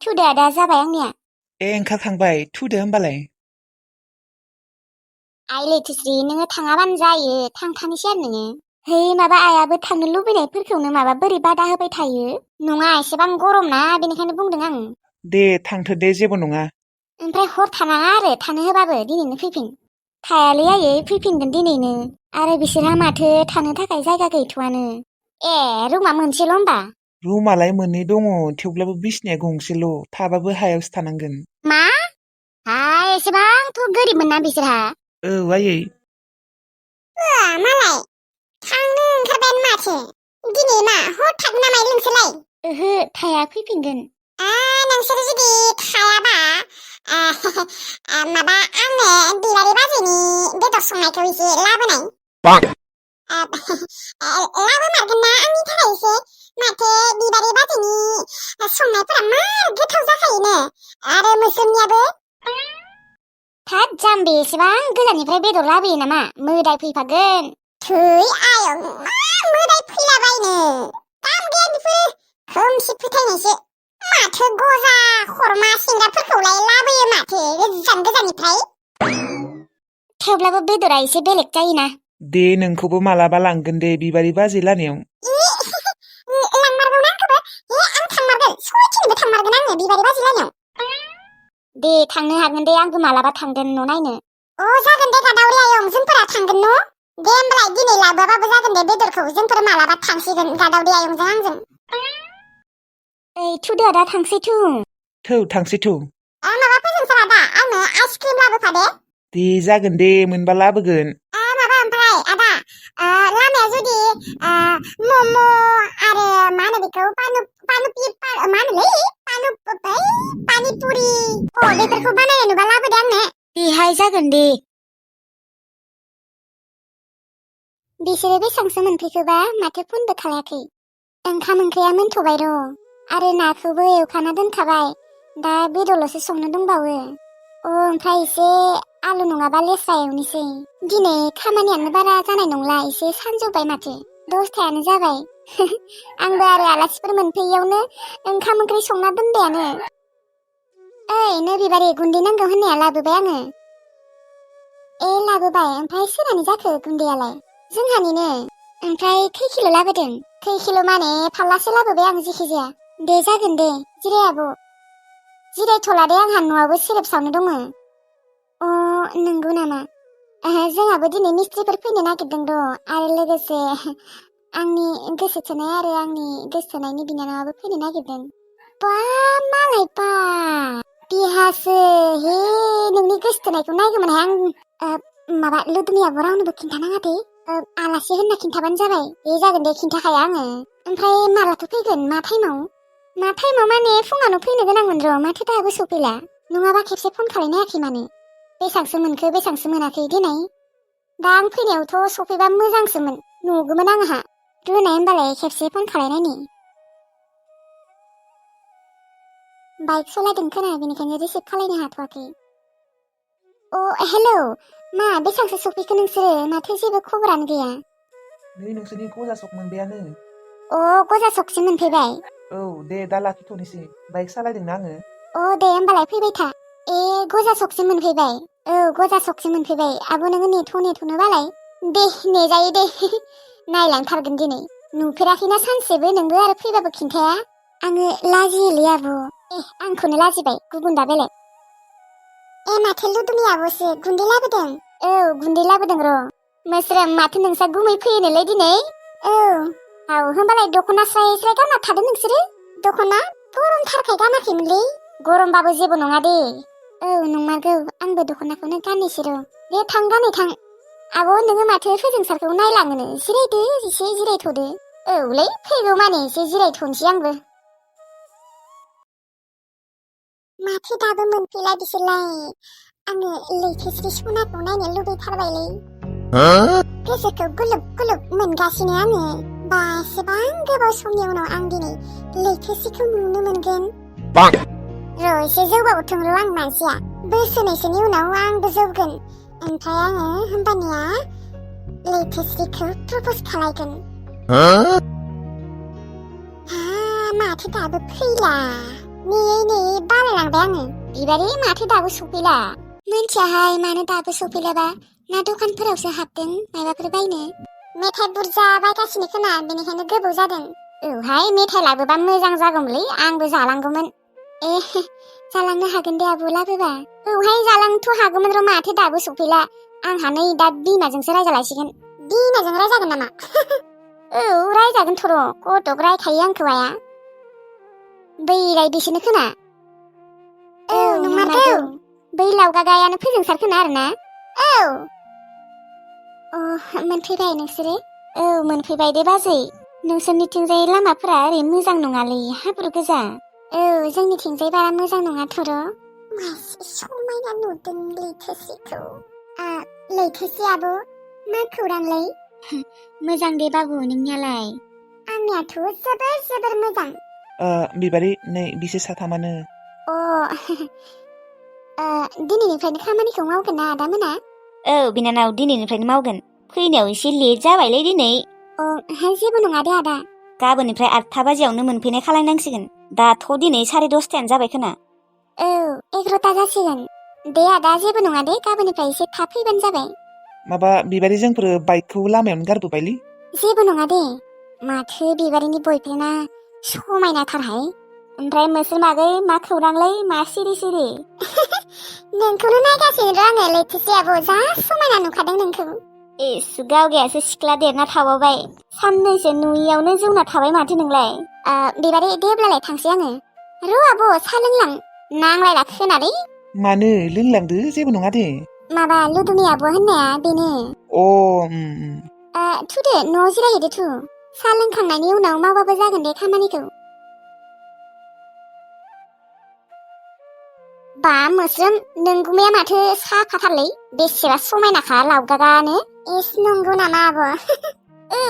थुदो आदा जाबाय आंनिया ओंखारखांबाय थुदो होमबालाय आइ लैथोस्रि नोङो थाङाबानो जायो थांखानोसै आरो नोङो है माबा आइयाबो थांनो लुबैनायफोरखौनो माबा बोरै बादा होबाय थायो नङा एसेबां गरम ना बेनिखायनो बुंदों आं दे थांथो दे जेबो नङा ओमफ्राय हर थानाङा आरो थानो होबाबो दिनैनो फैफिन थायालै आयै फैफिनगोन दिनैनो आरो बिसोरहा माथो थानो थाखाय जायगा गैथ'आनो ए रुमा मोनसेल' होमबा रुमालाय मोननै दङ थेवब्लाबो बिसनाया गंसेल' थाबाबो हायावसो थानांगोन मा हाय एसेबांथ' गोरिबमोन ना बिसोरहा औ आयै मालाय थांनो ओंखारबायानो माथो दिनै मा हर थागोन नामा नोंसोरलाय ओहो थाया फैफिनगोन नोंसोर जुदि थायाबा माबा आंनो बिलारि बाजैनि बेदर संनायखौ एसे लाबोनाय लाबोमारगोन ना आंनि थाखाय एसे माथो बिबारि बाजैनि संनायफोरा मार गोथाव जाखायोनो आरो मोस्रोमनियाबो थाद जाम्बि एसेबां गोजाननिफ्राय बेदर लाबोयो नामा मोदाय फैफागोन थै आयं मा मोदाय फैलाबायनो दाम गैया बेफोर खोमसि फोथायनायसो माथो गजा खरमा सेंग्राफोरखौलाय लाबोयो माथो गोजान गोजाननिफ्राय थेवब्लाबो बेदरा एसे बेलेग जायोना दे नोंखौबो मालाबा लांगोन दे बिबारि बाजै लानायाव लांमारगौना आंखौबो आं थांमारगोन सयथिंबो थांमारगोन आङो बिबारि बाजै लानायाव दे थांनो हागोन दे आंबो मालाबा थांगोन न' नायनो जागोन दे गादावरि आयं जोंफोरा थांगोन न' दे होमबालाय दिनै लाबोआबाबो जागोन दे बेदरखौ जोंफोर मालाबा थांसिगोन गादावरि आयंजों आंजों ओइ थुदो आदा थांसै थु थांसै थौ माबाफोर जोंफोर आदा आंनो आइसक्रिम लाबोफादे दे जागोन दे मोनबा लाबोगोन माबा ओमफ्राय आदा लामाया जुदि मम' आरो मा होनो बेखौ मा होनोलै पानिपुरि बेफोरखौ बानायनाय नुबा लाबोदे आंनो बेहाय जागोन दे बिसोरो बेसांसो मोनफैखोबा माथो फनबो खालायाखै ओंखाम ओंख्रिया मोनथ'बाय र' आरो नाखौबो एवखाना दोनखाबाय दा बेदरल'सो संनो दंबावो ओमफ्राय एसे आलु नङाबा लेस्रा एवनोसै दिनै खामानियानो बारा जानाय नंला एसे सानजौबाय माथो 10थायानो जाबाय आंबो आरो आलासिफोर मोनफैयावनो ओंखाम ओंख्रि संना दोनबायानो ओइ नो बिबारि गुन्दै नांगौ होननाया लाबोबाय आङो लाबोबाय ओमफ्राय सोरानि जाखो गुन्दैयालाय जोंहानिनो ओमफ्राय खै किल' लाबोदों खै किल' माने फाल्लासे लाबोबाय आं जेखि जाया दे जागोन दे जिराय आब' जिरायथ'ला दे आंहा न'आवबो सेरेब सावनो दङ नंगौ नामा जोंहाबो दिनै मिस्ट्रिफोर फैनो नागिरदों र' आरो लोगोसे आंनि गोसो थोनाय आरो आंनि गोसो थोनायनि बिनानावाबो फैनो नागिरदों बा मालाय बा बिहासो हे नोंनि गोसो थोनायखौ नायगौमोनहाय आं माबा लोदुमियाबो रावनोबो खिन्थानाङा दे आलासि होनना खिन्थाबानो जाबाय दे जागोन दे खिन्थाखाया आङो ओमफ्राय मालाथो फैगोन मा टाइमाव माने फुङावनो फैनो गोनांमोन र' माथो दाबो सफैला नङाबा खेबसे फन खालायनायाखै मानो बेसांसो मोनखो बेसांसो मोनाखै देनाय दा आं फैनायावथ' सफैबा मोजांसोमोन नुगौमोन आंहा रुनाय होमबालाय खेबसे फन खालायनायनि बाइक सालायदों खोना बेनिखायनो रिसिभ खालायनो हाथ'वाखै हेलौ मा बेसांसो सफैखो नोंसोरो माथो जेबो खबरानो गैया नै नोंसोरनि गजा सक मोनबायानो गजा सकसो मोनफैबाय औ दे दा लाखिथ'नोसै बाइक सालायदोंना आङो दे होमबालाय फैबाय था गजा सकसो मोनफैबाय गजा सकसो मोनफैबाय आब' नोङो नेथ'नो बालाय दे नेजायो दे नायलांथारगोन दिनै नुफेराखैना सानसेबो नोंबो आरो फैबाबो खिन्थाया आङो लाजियोलै आब' आंखौनो लाजिबाय गुबुन दा बेलेग माथो लुदुमि आब'सो गुन्दै लाबोदों गुन्दै लाबोदों र' मोस्रोम माथो नोंसा गुमै फैयोनोलै दिनै होमबालाय दख'ना स्राय स्राय गानना थादो नोंसोरो दख'ना गरमथारखाय गानाखैमोनलै गरमबाबो जेबो नङा दे नंमारगौ आंबो दख'नाखौनो गाननोसै र' दे थां गानै थां आब' नोङो माथो फोजोंसारखौ नायलाङोनो जिरायदो एसे जिरायथ'दो औलै फैगौ माने एसे जिरायथ'नोसै आंबो माथो दाबो मोनफैला बिसोरलाय आङो लैथोस्रि सनाखौ नायनो लुबैथारबायलै गोसोखौ गुलुब गुलुब मोनगासिनो आङो बा एसेबां गोबाव समनि उनाव आं दिनै लैथोस्रिखौ नुनो मोनगोन र' एसे जौगाबोथों र' आं मानसिया बोसोरनैसोनि उनाव आंबो जौगोन ओमफ्राय आङो होमबानिया लैथोस्रिखौ प्रप'ज खालायगोन माथो दाबो फैला नेयै नेयै बालायलांबाय आङो बिबारि माथो दाबो सफैला मोनथियाहाय मानो दाबो सफैलाबा ना दखानफोरावसो हाबदों माबाफोर बायनो मेथाइ बुरजा बायगासिनो खोना बेनिखायनो गोबाव जादों औहाय मेथाइ लाबोबा मोजां जागौमोनलै आंबो जालांगौमोन जालांनो हागोन दे आब' लाबोबा औहाय जालांथ' हागौमोन र' माथो दाबो सफैला आंहा नै दा बिमाजोंसो रायजालायसिगोन बिमाजों रायजागोन नामा औ रायजागोनथ' र' कटक रायखायो आंखौ आया बैलाय बिसोरनो खोना औ नंमारगौ बै लावगागायानो फोजोंसारखोना आरोना औ मोनफैबाय नोंसोरो औ मोनफैबाय दे बाजै नोंसोरनिथिंजाय लामाफोरा ओरैनो मोजां नङालै हाब्रु गोजा औ जोंनिथिंजाय बारा मोजां नङा थर' समायना नुदों लैथोसेखौ लैथोसे आब' मा खौरांलै मोजां दे बाबु नोंनियालाय आंनियाथ' जोबोर मोजां बिबारि नै बिसोर साथामानो दिनैनिफ्रायनो खामानिखौ मावगोन ना आदामोना औ बिनानाव दिनैनिफ्रायनो मावगोन फैनायाव एसे लेट जाबायलै दिनै जेबो नङा दे आदा गाबोननिफ्राय 8 बाजियावनो मोनफैनाय खालायनांसिगोन दाथ' दिनै 10:30 जाबाय खोना औ 11ता जासिगोन दे आदा जेबो नङा दे गाबोननिफ्राय एसे थाब फैबानो जाबाय माबा बिबारि जोंफोर बाइकखौ लामायावनो गारबोबायलै जेबो नङा दे माथो बिबारिनि बयफ्रेन्डआ समायनाथारहाय ओमफ्राय मोसोर मागै मा खौरांलै मा सिरि सिरि नोंखौनो नायगासिनो र' आङो लैथोसे आब' जा समायना नुखादों नोंखौ गावगायासो सिख्ला देरना थाबावबाय साननैसो नुयियावनो जौना थाबाय माथो नोंलाय बिबारि दे अब्लालाय थांसै आङो र' आब' सा लोंलां नांलायला खोनालै मानो लोंलांदो जेबो नङा दे माबा लुदुनि आब' होननाया बेनो थुदो न'आव जिरायहैदो थु सा लोंखांनायनि उनाव मावबाबो जागोन दे खामानिखौ बा मोस्रोम नोंगुमैया माथो साफाथारलै बेसेबा समायनाखा लावगागानो नंगौ नामा आब' औ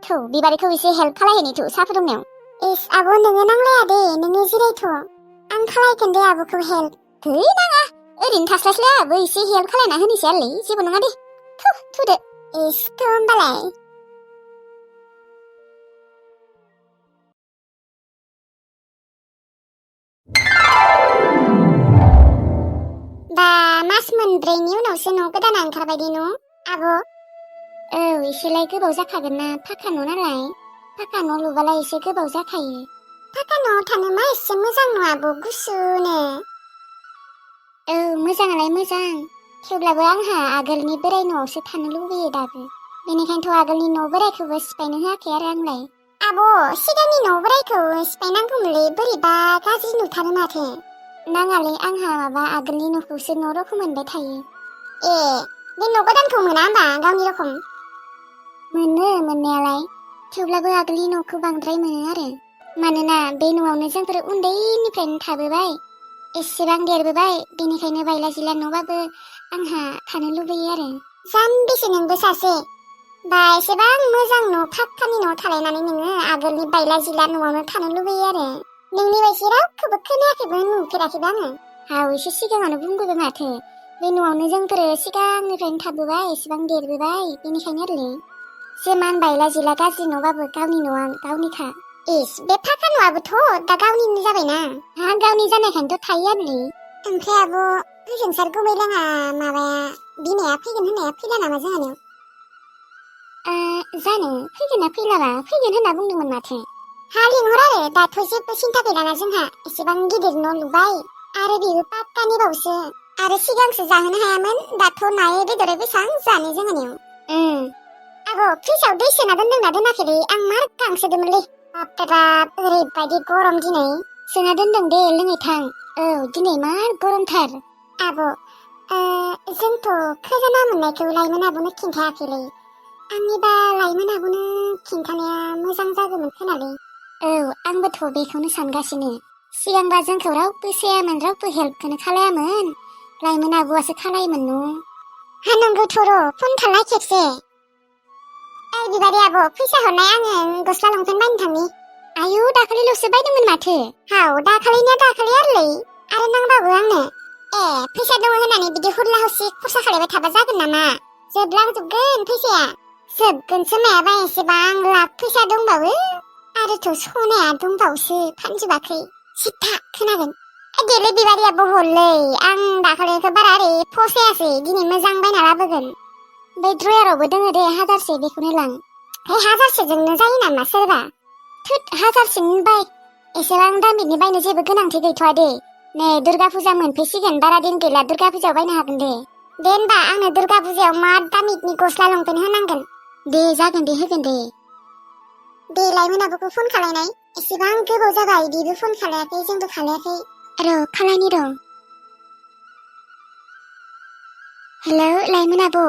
थौ बिबारिखौ एसे हेल्प खालायहैनि थु सा फुदुंनायाव आब' नोङो नांलाया दे नोङो जिरायथ' आं खालायगोन दे आब'खौ हेल्प नाङा ओरैनो थास्लायस्लाय आबो एसे हेल्प खालायना होनोसै आलै जेबो नङा दे थुदो होमबालाय दा मास मोनब्रैनि उनावसो न' गोदाना ओंखारबायदि न' आब' औ एसेलाय गोबाव जाखागोन ना फाखा न' नालाय फाखा न' लुबालाय एसे गोबाव जाखायो फाखा न'आव थानो मा एसे मोजां न' आब' गुसुनो औ मोजाङालाय मोजां थेवब्लाबो आंहा आगोलनि बोराय न'आवसो थानो लुबैयो दाबो बेनिखायनोथ' आगोलनि न' बोरायखौबो सिफायनो होआखै आरो आंलाय आब' सिगांनि न' बोरायखौ सिफायनांगौमोनलै बोरैबा गाज्रि नुथारो माथो नाङालै आंहा माबा आगोलनि न'खौसो न' रखम मोनबाय थायो बे न' गोदानखौ मोना होमबा गावनि रखम मोनो मोननायालाय थेवब्लाबो आगोलनि न'खौ बांद्राय मोनो आरो मानोना बे न'आवनो जोंफोर उन्दैनिफ्रायनो थाबोबाय एसेबां देरबोबाय बेनिखायनो बायला जिला न'बाबो आंहा थानो लुबैयो आरो जाम्बिसो नोंबो सासे बा एसेबां मोजां न' फाक्कानि न' थालायनानै नोङो आगोलनि बायला जिला न'आवनो थानो लुबैयो आरो नोंनि बायदि रावखौबो खोनायाखैबो नुफेराखैबो आङो एसे सिगाङावनो बुंबोदों माथो बे न'आवनो जोंफोरो सिगांनिफ्रायनो थाबोबाय एसेबां देरबोबाय बेनिखायनो आरो जेमान बायला जिला गाज्रि न'बाबो गावनि न'आ गावनिखा बे फाक्का न'आबोथ' दा गावनिनो जाबायना गावनि जानायखायनोथ' थायो आरो ओमफ्राय आब' फोजोंसार गुमैलाङा माबाया बिमाया फैगोन होननाया फैला नामा जोंहानियाव जानो फैगोन ना फैलाबा फैगोन होनना बुंदोंमोन माथो लिंहर आरो दाथ' जेबो सिन्था गैलाना जोंहा एसेबां गिदिर न' लुबाय आरो बेबो पाक्कानि बावसो आरो सिगांसो जाहोनो हायामोन दाथ' नायै बेदरै बेसां जानो जोंहानियाव आब' फ्रिजआव दै सोना दोनदोंना दोनाखैलै आं मार गांसोदोंमोनलै बाब ओरैबायदि गरम दिनै सोना दोनदों दे लोङै थां दिनै मार गरमथार आब' जोंथ' खैजाना मोननायखौ लाइमोन आब'नो खिन्थायाखैलै आंनिबा लाइमोन आब'नो खिन्थानाया मोजां जागौमोन खोनालै आंबोथ' बेखौनो सानगासिनो सिगांबा जोंखौ रावबो सेयामोन रावबो हेल्पखौनो खालायामोन लाइमोन आब'आसो खालायोमोन न' नंगौथ' र' फन खालाय खेबसे बिबारि आब' फैसा हरनाय आङो गस्ला लंपेन्ट बायनो थांनि आयु दाखालिल'सो बायदोंमोन माथो दाखालिनिया दाखालि आरोलै आरो नांबावगौ आंनो फैसा दङ होननानै बिदि हुरला हुसि खरसा खालायबाय थाबा जागोन नामा जोबलांजोबगोन फैसाया जोबगोनसो मायाबा एसेबां लाख फैसा दंबावो आरोथ' सनाया दंबावोसो फानजोबाखै सिथा खोनागोन देलै बिबारिया बहललै आं दाखालिखौ बारा ओरै फसायासै दिनै मोजां बायना लाबोगोन बै ड्रयारावबो दोङो दे 1000सो बेखौनो लां है 1000सोजोंनो जायो नामा सोरबा थोद 1000सोनि बाय एसेबां दामिनि बायनो जेबो गोनांथि गैथ'आ दे नै दुर्गा फुजा मोनफैसिगोन बारा दिन गैला दुर्गा फुजायाव बायनो हागोन दे होनबा आंनो दुर्गा फुजायाव मा दामिनि गस्ला लंपेन्ट होनांगोन दे जागोन दे होगोन दे लाइमोनाबोखौ फन खालायनाय एसेबां गोबाव जाबाय बिबो फन खालायाखै जोंबो खालायाखै र' खालायनि र' हेलौ लाइमोन आब'